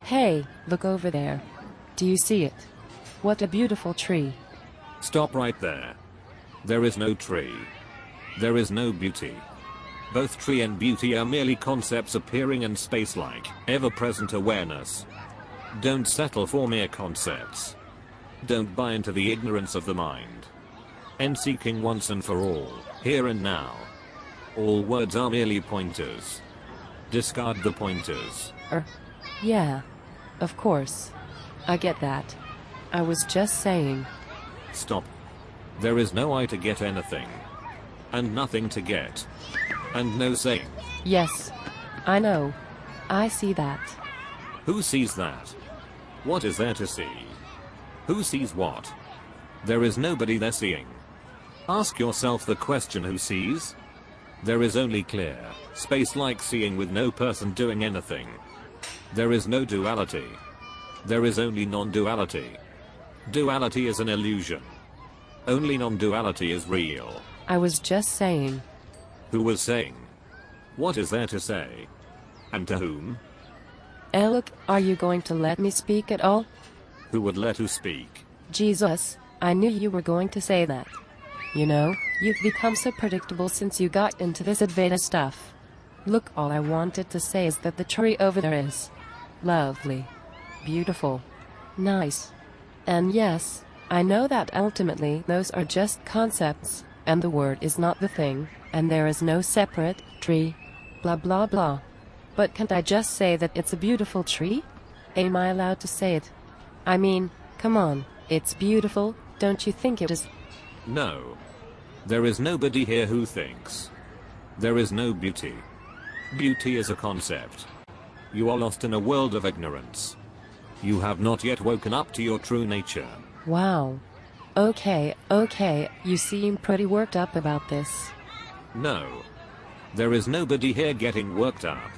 Hey, look over there. Do you see it? What a beautiful tree. Stop right there. There is no tree. There is no beauty. Both tree and beauty are merely concepts appearing in space-like, ever-present awareness. Don't settle for mere concepts. Don't buy into the ignorance of the mind. End seeking once and for all, here and now. All words are merely pointers. Discard the pointers. Yeah. Of course. I get that. I was just saying. Stop. There is no I to get anything. And nothing to get. And no saying. Yes. I know. I see that. Who sees that? What is there to see? Who sees what? There is nobody there seeing. Ask yourself the question, who sees? There is only clear, space-like seeing with no person doing anything. There is no duality. There is only non-duality. Duality is an illusion. Only non-duality is real. I was just saying. Who was saying? What is there to say? And to whom? Look, are you going to let me speak at all? Who would let who speak? Jesus, I knew you were going to say that. You know, you've become so predictable since you got into this Advaita stuff. Look, all I wanted to say is that the tree over there is lovely, beautiful, nice. And yes, I know that ultimately those are just concepts, and the word is not the thing, and there is no separate tree, blah blah blah. But can't I just say that it's a beautiful tree? Am I allowed to say it? I mean, come on, it's beautiful, don't you think it is? No. There is nobody here who thinks. There is no beauty. Beauty is a concept. You are lost in a world of ignorance. You have not yet woken up to your true nature. Wow. Okay, you seem pretty worked up about this. No. There is nobody here getting worked up.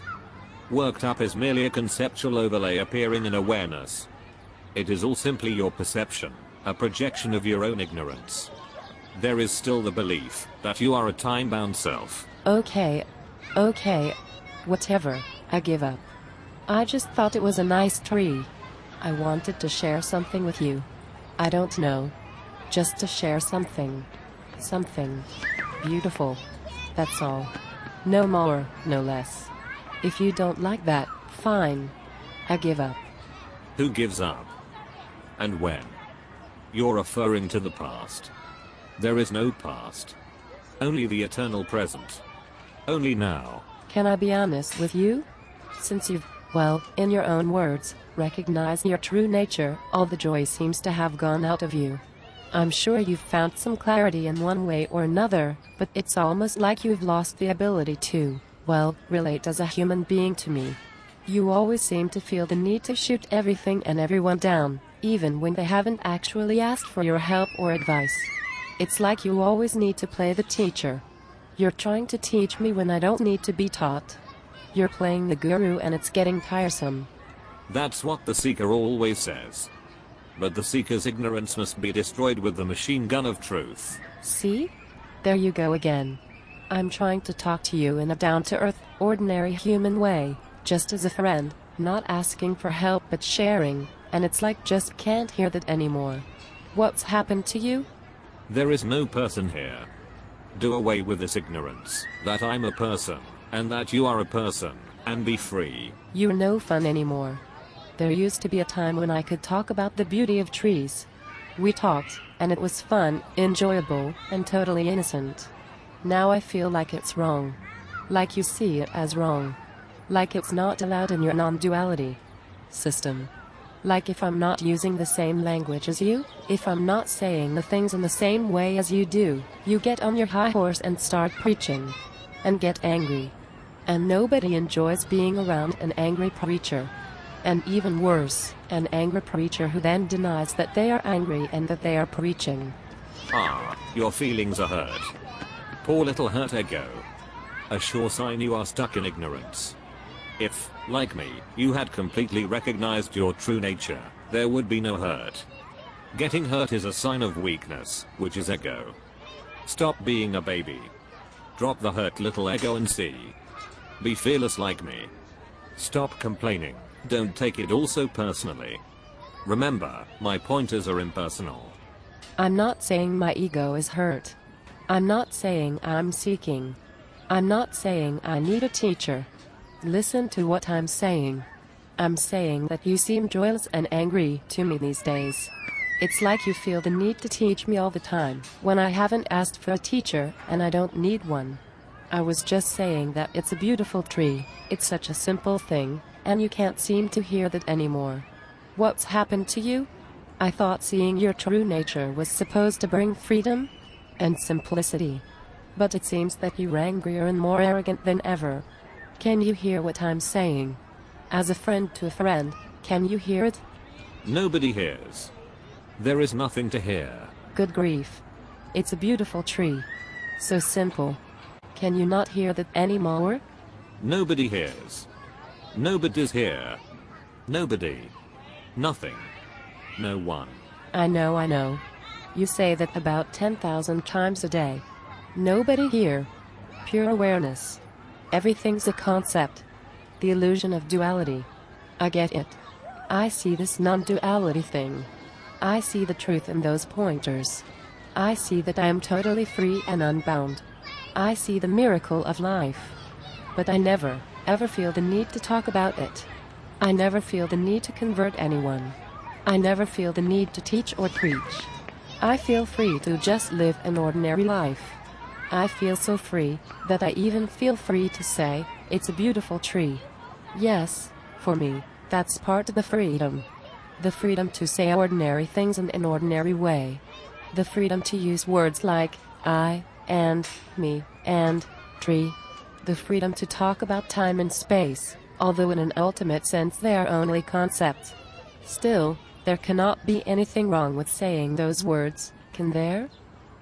Worked up is merely a conceptual overlay appearing in awareness. It is all simply your perception, a projection of your own ignorance. There is still the belief that you are a time-bound self. Okay, whatever, I give up. I just thought it was a nice tree. I wanted to share something with you. I don't know. Just to share something. Something beautiful. That's all. No more, no less. If you don't like that, fine. I give up. Who gives up? And when? You're referring to the past. There is no past. Only the eternal present. Only now. Can I be honest with you? Since you've, well, in your own words, recognized your true nature, all the joy seems to have gone out of you. I'm sure you've found some clarity in one way or another, but it's almost like you've lost the ability to, well, relate as a human being to me. You always seem to feel the need to shoot everything and everyone down, even when they haven't actually asked for your help or advice. It's like you always need to play the teacher. You're trying to teach me when I don't need to be taught. You're playing the guru and it's getting tiresome. That's what the seeker always says. But the seeker's ignorance must be destroyed with the machine gun of truth. See? There you go again. I'm trying to talk to you in a down-to-earth, ordinary human way, just as a friend, not asking for help but sharing, and it's like just can't hear that anymore. What's happened to you? There is no person here. Do away with this ignorance, that I'm a person, and that you are a person, and be free. You're no fun anymore. There used to be a time when I could talk about the beauty of trees. We talked, and it was fun, enjoyable, and totally innocent. Now I feel like it's wrong. Like you see it as wrong. Like it's not allowed in your non-duality system. Like if I'm not using the same language as you, if I'm not saying the things in the same way as you do, you get on your high horse and start preaching. And get angry. And nobody enjoys being around an angry preacher. And even worse, an angry preacher who then denies that they are angry and that they are preaching. Ah, your feelings are hurt. Poor little hurt ego. A sure sign you are stuck in ignorance. If, like me, you had completely recognized your true nature, there would be no hurt. Getting hurt is a sign of weakness, which is ego. Stop being a baby. Drop the hurt little ego and see. Be fearless like me. Stop complaining. Don't take it all so personally. Remember, my pointers are impersonal. I'm not saying my ego is hurt. I'm not saying I'm seeking. I'm not saying I need a teacher. Listen to what I'm saying. I'm saying that you seem joyless and angry to me these days. It's like you feel the need to teach me all the time, when I haven't asked for a teacher and I don't need one. I was just saying that it's a beautiful tree, it's such a simple thing, and you can't seem to hear that anymore. What's happened to you? I thought seeing your true nature was supposed to bring freedom and simplicity. But it seems that you're angrier and more arrogant than ever. Can you hear what I'm saying? As a friend to a friend, can you hear it? Nobody hears. There is nothing to hear. Good grief. It's a beautiful tree. So simple. Can you not hear that anymore? Nobody hears. Nobody's here. Nobody. Nothing. No one. I know. You say that about 10,000 times a day. Nobody here. Pure awareness. Everything's a concept. The illusion of duality. I get it. I see this non-duality thing. I see the truth in those pointers. I see that I am totally free and unbound. I see the miracle of life. But I never, ever feel the need to talk about it. I never feel the need to convert anyone. I never feel the need to teach or preach. I feel free to just live an ordinary life. I feel so free that I even feel free to say, it's a beautiful tree. Yes, for me, that's part of the freedom. The freedom to say ordinary things in an ordinary way. The freedom to use words like I, and, me, and, tree. The freedom to talk about time and space, although in an ultimate sense they are only concepts. Still, there cannot be anything wrong with saying those words, can there?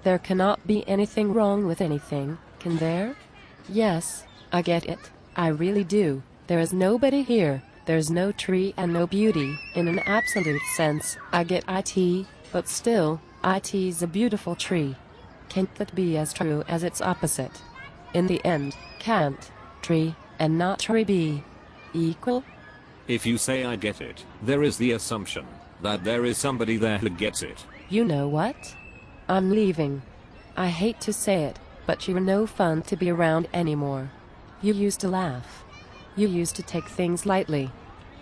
There cannot be anything wrong with anything, can there? Yes, I get it, I really do. There is nobody here, there's no tree and no beauty, in an absolute sense. I get it, but still, it's a beautiful tree. Can't that be as true as its opposite? In the end, can't tree and not tree be equal? If you say I get it, there is the assumption that there is somebody there who gets it. You know what? I'm leaving. I hate to say it, but you're no fun to be around anymore. You used to laugh. You used to take things lightly.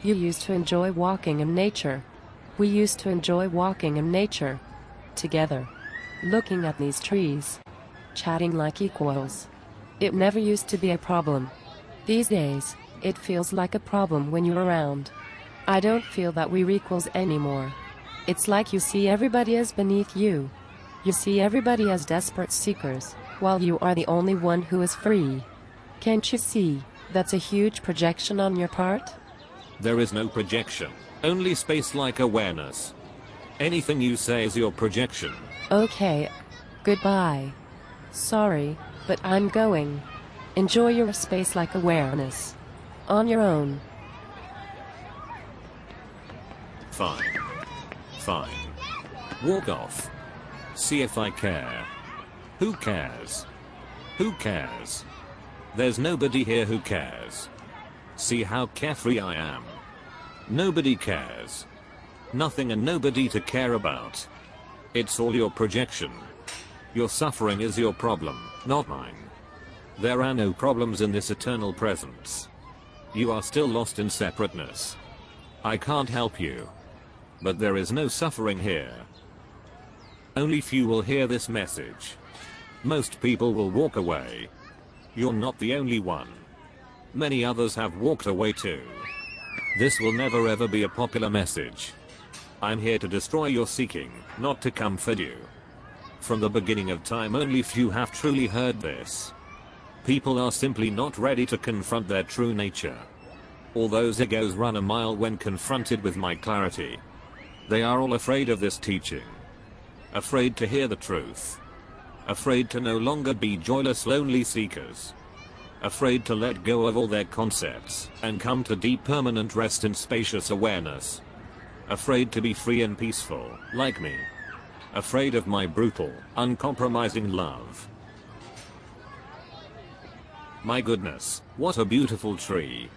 You used to enjoy walking in nature. We used to enjoy walking in nature. Together. Looking at these trees. Chatting like equals. It never used to be a problem. These days, it feels like a problem when you're around. I don't feel that we're equals anymore. It's like you see everybody as beneath you. You see everybody as desperate seekers, while you are the only one who is free. Can't you see? That's a huge projection on your part? There is no projection, only space-like awareness. Anything you say is your projection. Okay. Goodbye. Sorry, but I'm going. Enjoy your space-like awareness. On your own. Fine. Fine. Walk off. See if I care. Who cares? Who cares? There's nobody here who cares. See how carefree I am. Nobody cares. Nothing and nobody to care about. It's all your projection. Your suffering is your problem, not mine. There are no problems in this eternal presence. You are still lost in separateness. I can't help you. But there is no suffering here. Only few will hear this message. Most people will walk away. You're not the only one. Many others have walked away too. This will never ever be a popular message. I'm here to destroy your seeking, not to comfort you. From the beginning of time only few have truly heard this. People are simply not ready to confront their true nature. All those egos run a mile when confronted with my clarity. They are all afraid of this teaching. Afraid to hear the truth. Afraid to no longer be joyless lonely seekers. Afraid to let go of all their concepts and come to deep permanent rest in spacious awareness. Afraid to be free and peaceful, like me. Afraid of my brutal, uncompromising love. My goodness, what a beautiful tree.